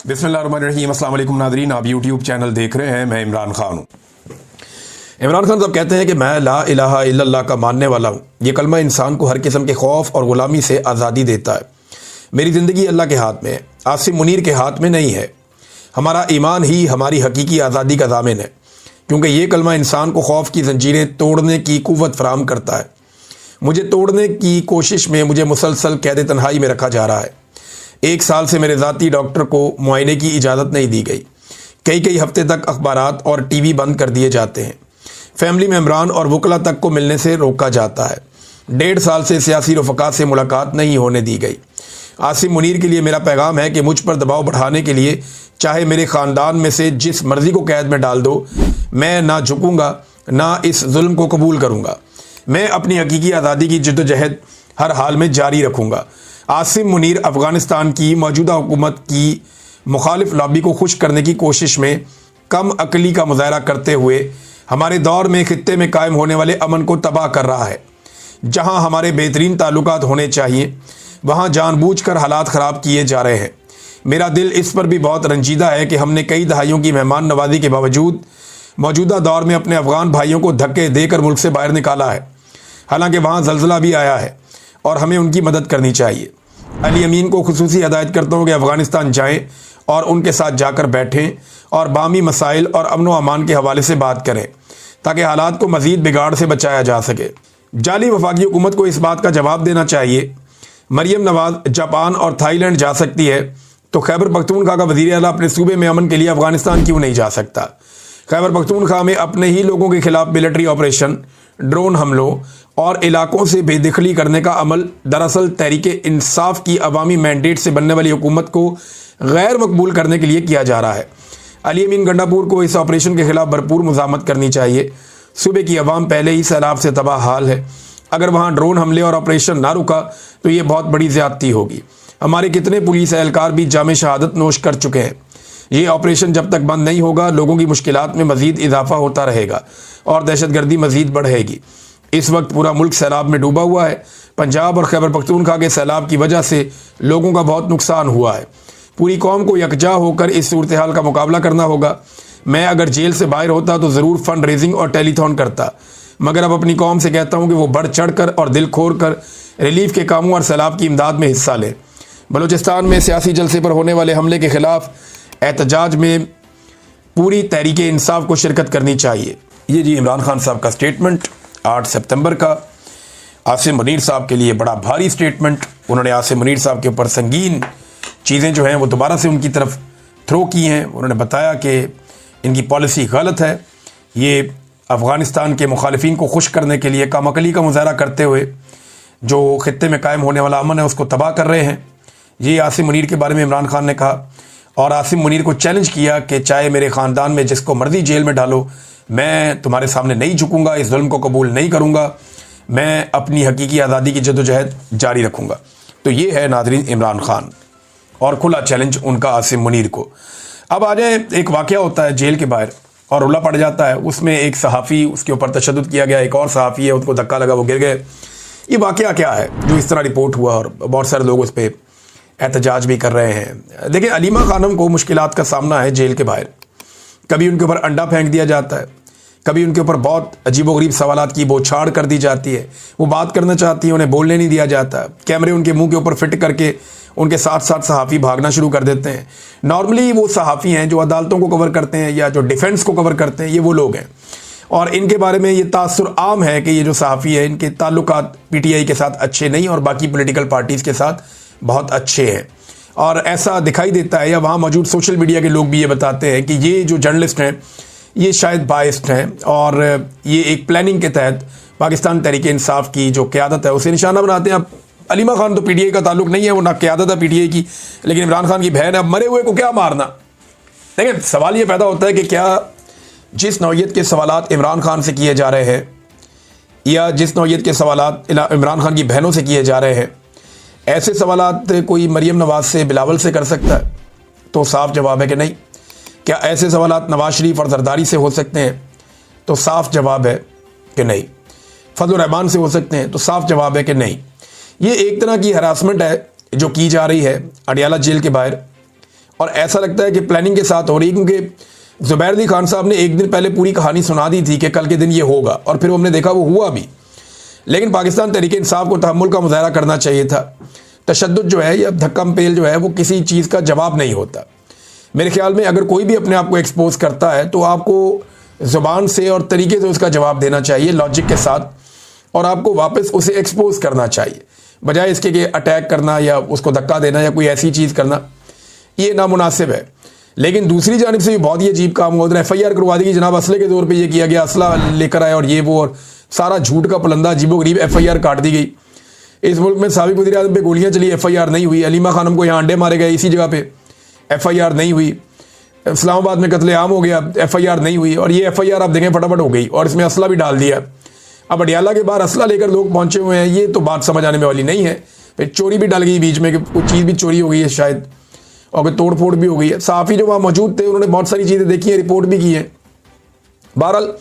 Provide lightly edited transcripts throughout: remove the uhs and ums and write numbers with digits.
बिस्मिल्लाहिर्रहमानिर्रहीम। अस्सलाम वालेकुम नाज़रीन, आप यूट्यूब चैनल देख रहे हैं। मैं इमरान खान हूँ। इमरान खान साहब कहते हैं कि मैं ला इलाहा इल्लल्लाह का मानने वाला हूँ। ये कलमा इंसान को हर किस्म के खौफ और ग़ुलामी से आज़ादी देता है। मेरी ज़िंदगी अल्लाह के हाथ में है, आसिम मुनीर के हाथ में नहीं है। हमारा ईमान ही हमारी हकीकी आज़ादी का ज़ामिन है, क्योंकि ये कलमा इंसान को खौफ की ज़ंजीरें तोड़ने की क़ुव्वत फ़राहम करता है। मुझे तोड़ने की कोशिश में मुझे मुसलसल कैद तन्हाई में रखा जा रहा है। 1 साल से मेरे ज़ाती डॉक्टर को मुआयने की इजाज़त नहीं दी गई। कई हफ्ते तक अखबारात और टीवी बंद कर दिए जाते हैं। फैमिली मेम्बरान और वकला तक को मिलने से रोका जाता है। 1.5 साल से सियासी रफ़क़ात से मुलाकात नहीं होने दी गई। आसिम मुनीर के लिए मेरा पैगाम है कि मुझ पर दबाव बढ़ाने के लिए चाहे मेरे ख़ानदान में से जिस मर्ज़ी को कैद में डाल दो, मैं ना झुकूँगा, ना इस जुल्म को कबूल करूँगा। मैं अपनी हकीकी आज़ादी की जद्दोजहद हर हाल में जारी रखूँगा। आसिम मुनीर अफ़गानिस्तान की मौजूदा हुकूमत की मुखालिफ लॉबी को खुश करने की कोशिश में कम अकली का मुज़ाहरा करते हुए हमारे दौर में खित्ते में कायम होने वाले अमन को तबाह कर रहा है। जहां हमारे बेहतरीन ताल्लुकात होने चाहिए, वहां जानबूझकर हालात ख़राब किए जा रहे हैं। मेरा दिल इस पर भी बहुत रंजीदा है कि हमने कई दहाइयों की मेहमान नवाजी के बावजूद मौजूदा दौर में अपने अफ़गान भाइयों को धक्के देकर मुल्क से बाहर निकाला है। हालांकि वहाँ ज़लज़ला भी आया है और हमें उनकी मदद करनी चाहिए। अली अमीन को खुसूसी हदायत करता हूँ कि अफ़गानिस्तान जाएँ और उनके साथ जाकर बैठें और बामी मसाइल और अमन व अमान के हवाले से बात करें, ताकि हालात को मज़ीद बिगाड़ से बचाया जा सके। जाली वफाकी हुकूमत को इस बात का जवाब देना चाहिए। मरियम नवाज जापान और थाईलैंड जा सकती है, तो खैबर पख्तूनख्वा का वज़ीर आला अपने सूबे में अमन के लिए अफ़गानिस्तान क्यों नहीं जा सकता? खैबर पख्तूनख्वा में अपने ही लोगों के खिलाफ मिलिट्री ऑपरेशन, ड्रोन हमलों और इलाकों से बेदखली करने का अमल दरअसल तहरीक इंसाफ की अवामी मैंडेट से बनने वाली हुकूमत को गैर मकबूल करने के लिए किया जा रहा है। अली अमीन गंडापुर को इस ऑपरेशन के खिलाफ भरपूर मुज़ामत करनी चाहिए। सूबे की अवाम पहले ही सैलाब से तबाह हाल है। अगर वहाँ ड्रोन हमले और ऑपरेशन ना रुका तो ये बहुत बड़ी ज़्यादती होगी। हमारे कितने पुलिस एहलकार भी जामे शहादत नोश कर चुके हैं। ये ऑपरेशन जब तक बंद नहीं होगा, लोगों की मुश्किलात में मज़ीद इजाफा होता रहेगा और दहशतगर्दी मज़ीद बढ़ेगी। इस वक्त पूरा मुल्क सैलाब में डूबा हुआ है। पंजाब और खैबर पख्तूनख्वा के सैलाब की वजह से लोगों का बहुत नुकसान हुआ है। पूरी कौम को यकजा होकर इस सूरत हाल का मुकाबला करना होगा। मैं अगर जेल से बाहर होता तो ज़रूर फ़ंड रेजिंग और टेलीथॉन करता, मगर अब अपनी कौम से कहता हूँ कि वो बढ़ चढ़ कर और दिल खोल कर रिलीफ के कामों और सैलाब की इमदाद में हिस्सा लें। बलूचिस्तान में सियासी जलसे पर होने वाले हमले के ख़िलाफ़ एहतजाज में पूरी तहरीक इंसाफ को शिरकत करनी चाहिए। ये जी इमरान खान साहब का स्टेटमेंट 8 सितंबर का। आसिम मुनीर साहब के लिए बड़ा भारी स्टेटमेंट। उन्होंने आसिम मुनीर साहब के ऊपर संगीन चीज़ें जो हैं वो दोबारा से उनकी तरफ थ्रो की हैं। उन्होंने बताया कि इनकी पॉलिसी गलत है। ये अफ़गानिस्तान के मुखालिफिन को खुश करने के लिए कमअकली का मुज़ाहरा करते हुए जो खित्ते में कायम होने वाला अमन है उसको तबाह कर रहे हैं। ये आसिम मुनीर के बारे में इमरान खान ने कहा और आसिम मुनीर को चैलेंज किया कि चाहे मेरे ख़ानदान में जिसको मर्जी जेल में डालो, मैं तुम्हारे सामने नहीं झुकूंगा, इस जुल्म को कबूल नहीं करूंगा, मैं अपनी हकीकी आज़ादी की जद्दोजहद जारी रखूंगा। तो ये है नाज़रीन इमरान खान, और खुला चैलेंज उनका आसिम मुनीर को। अब आ जाए, एक वाक़या होता है जेल के बाहर और रुला पड़ जाता है। उसमें एक सहाफ़ी, उसके ऊपर तशद्दुद किया गया, एक और सहाफ़ी है, उसको धक्का लगा, वो गिर गए। ये वाक़या क्या है जो इस तरह रिपोर्ट हुआ और बहुत सारे लोग उस पर एहतजाज भी कर रहे हैं? देखिए, अलीमा खानम को मुश्किलात का सामना है जेल के बाहर। कभी उनके ऊपर अंडा फेंक दिया जाता है, कभी उनके ऊपर बहुत अजीबोगरीब सवालात की बौछार कर दी जाती है। वो बात करना चाहती है, उन्हें बोलने नहीं दिया जाता। कैमरे उनके मुंह के ऊपर फिट करके उनके साथ साथ सहाफ़ी भागना शुरू कर देते हैं। नॉर्मली वो सहाफ़ी हैं जो अदालतों को कवर करते हैं या जो डिफेंस को कवर करते हैं, ये वो लोग हैं। और इनके बारे में ये तासुर आम है कि ये जो सहाफ़ी है, इनके ताल्लुकात पीटीआई के साथ अच्छे नहीं और बाकी पॉलिटिकल पार्टीज़ के साथ बहुत अच्छे हैं। और ऐसा दिखाई देता है, या वहाँ मौजूद सोशल मीडिया के लोग भी ये बताते हैं कि ये जो जर्नलिस्ट हैं ये शायद बाइस्ड हैं और ये एक प्लानिंग के तहत पाकिस्तान तहरीक इंसाफ की जो क़यादत है उसे निशाना बनाते हैं। अब अलीमा खान तो पीटीआई का ताल्लुक नहीं है, वो ना क़यादत है पीटीआई की, लेकिन इमरान खान की बहन है। अब मरे हुए को क्या मारना? देखिए, सवाल ये पैदा होता है कि क्या जिस नौइयत के सवालात इमरान खान से किए जा रहे हैं या जिस नौइयत के सवालात इमरान खान की बहनों से किए जा रहे हैं, ऐसे सवालात कोई मरियम नवाज से, बिलावल से कर सकता है? तो साफ जवाब है कि नहीं। क्या ऐसे सवालात नवाज शरीफ और जरदारी से हो सकते हैं? तो साफ जवाब है कि नहीं। फजल रहमान से हो सकते हैं? तो साफ जवाब है कि नहीं। ये एक तरह की हरासमेंट है जो की जा रही है अडियाला जेल के बाहर, और ऐसा लगता है कि प्लानिंग के साथ हो रही है, क्योंकि ज़ुबैर अली खान साहब ने एक दिन पहले पूरी कहानी सुना दी थी कि कल के दिन ये होगा, और फिर हमने देखा वो हुआ भी। लेकिन पाकिस्तान तहरीक इंसाफ को तहम्मुल का मुजाहरा करना चाहिए था। तशद्दुद जो है या धक्का पेल जो है वो किसी चीज़ का जवाब नहीं होता। मेरे ख्याल में अगर कोई भी अपने आप को एक्सपोज करता है तो आपको ज़ुबान से और तरीके से उसका जवाब देना चाहिए, लॉजिक के साथ, और आपको वापस उसे एक्सपोज करना चाहिए, बजाय इसके कि अटैक करना या उसको धक्का देना या कोई ऐसी चीज़ करना, ये नामुनासिब है। लेकिन दूसरी जानिब से भी बहुत ही अजीब काम हुआ। FIR करवा दी कि जनाब असले के तौर पे ये किया गया, असला लेकर आया और ये वो, और सारा झूठ का पलंदा, अजीबोगरीब FIR काट दी गई। इस मुल्क में साबिक वज़ीर आज़म पे गोलियाँ चली, FIR नहीं हुई। अलीमा खानम को यहाँ अंडे मारे गए इसी जगह पे, FIR नहीं हुई। इस्लामाबाद में कत्लेआम हो गया, FIR नहीं हुई। और ये FIR आप देखें फटाफट हो गई, और इसमें असला भी डाल दिया। अब अडियाला के बाहर असला लेकर लोग पहुंचे हुए हैं, ये तो बात समझ आने में वाली नहीं है। फिर चोरी भी डल गई बीच में कि कुछ चीज़ भी चोरी हो गई है शायद, और कोई तोड़ फोड़ भी हो गई है। सहाफ़ी जो वहाँ मौजूद थे उन्होंने बहुत सारी चीज़ें देखी हैं, रिपोर्ट भी की है। बहरहाल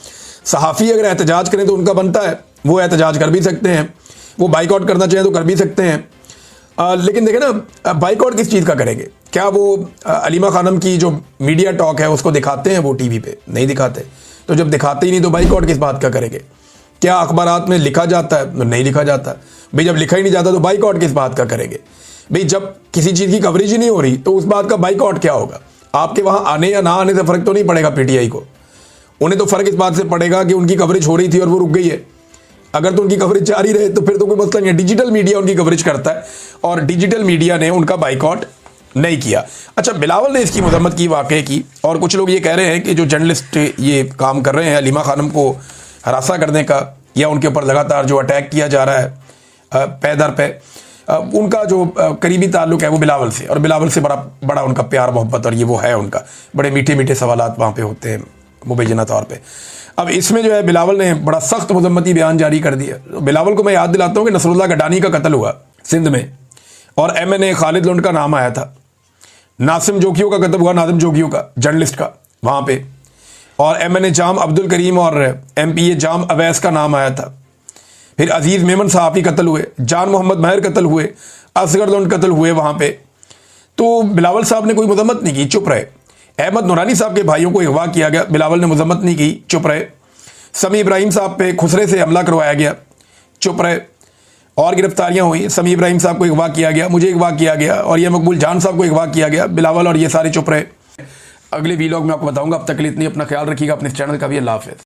सहाफ़ी अगर एहतजाज करें तो उनका बनता है, वो एहतजाज कर भी सकते हैं, वो बाइकआउट करना चाहें तो कर भी सकते हैं। लेकिन देखें ना, बाइकआउट किस चीज़ का करेंगे? क्या वो अलीमा खानम की जो मीडिया टॉक है उसको दिखाते हैं वो टीवी पे? नहीं दिखाते। तो जब दिखाते ही नहीं तो बाइकआउट किस बात का करेंगे? क्या अखबारात में लिखा जाता है? नहीं लिखा जाता। भाई जब लिखा ही नहीं जाता तो बाइकआउट किस बात का करेंगे? भाई जब किसी चीज़ की कवरेज ही नहीं हो रही तो उस बात का बाइकआउट क्या होगा? आपके वहाँ आने या ना आने से फ़र्क तो नहीं पड़ेगा PTI को। उन्हें तो फ़र्क इस बात से पड़ेगा कि उनकी कवरेज हो रही थी और वो रुक गई है। अगर तो उनकी कवरेज जारी रहे तो फिर तो कोई मसला नहीं है। डिजिटल मीडिया उनकी कवरेज करता है और डिजिटल मीडिया ने उनका बाइकआउट नहीं किया। अच्छा, बिलावल ने इसकी मजम्मत की वाक़े की, और कुछ लोग ये कह रहे हैं कि जो जर्नलिस्ट ये काम कर रहे हैं अलीमा खानम को हरासा करने का, या उनके ऊपर लगातार जो अटैक किया जा रहा है पे दर पे, उनका जो करीबी ताल्लुक है वो बिलावल से, और बिलावल से बड़ा उनका प्यार मोहब्बत और ये वो है उनका, बड़े मीठे मीठे सवालात वहाँ पे होते हैं मुबैना तौर पे। अब इसमें जो है बिलावल ने बड़ा सख्त मजम्मती बयान जारी कर दिया। बिलावल को मैं याद दिलाता हूँ कि नसरुल्लाह गडानी का कत्ल हुआ सिंध में, और MNA खालिद लोंड का नाम आया था। नासिम जोगियों का कत्ल हुआ, नाजिम जोगियों का, जर्नलिस्ट का वहाँ पे, और MNA जाम अब्दुल करीम और MPA जाम अवैस का नाम आया था। फिर अजीज़ मेमन सहाफ़ी कत्ल हुए, जान मोहम्मद महर कत्ल हुए, असगर लोंड कत्ल हुए वहाँ पे। तो बिलावल साहब ने कोई मजम्मत नहीं की, चुप रहे। अहमद नूरानी साहब के भाइयों को अगवा किया गया, बिलावल ने मजम्मत नहीं की, चुप रहे। समी इब्राहिम साहब पे खुसरे से हमला करवाया गया, चुप रहे। और गिरफ्तारियां हुई, समी इब्राहिम साहब को अगवा किया गया, मुझे अगवा किया गया, और ये मकबूल जान साहब को अगवा किया गया, बिलावल और ये सारे चुप रहे। अगले वीलॉग में आपको बताऊंगा। अब तक के लिए इतनी, अपना ख्याल रखिएगा, अपने चैनल का भी। अल्लाह हाफ़िज़।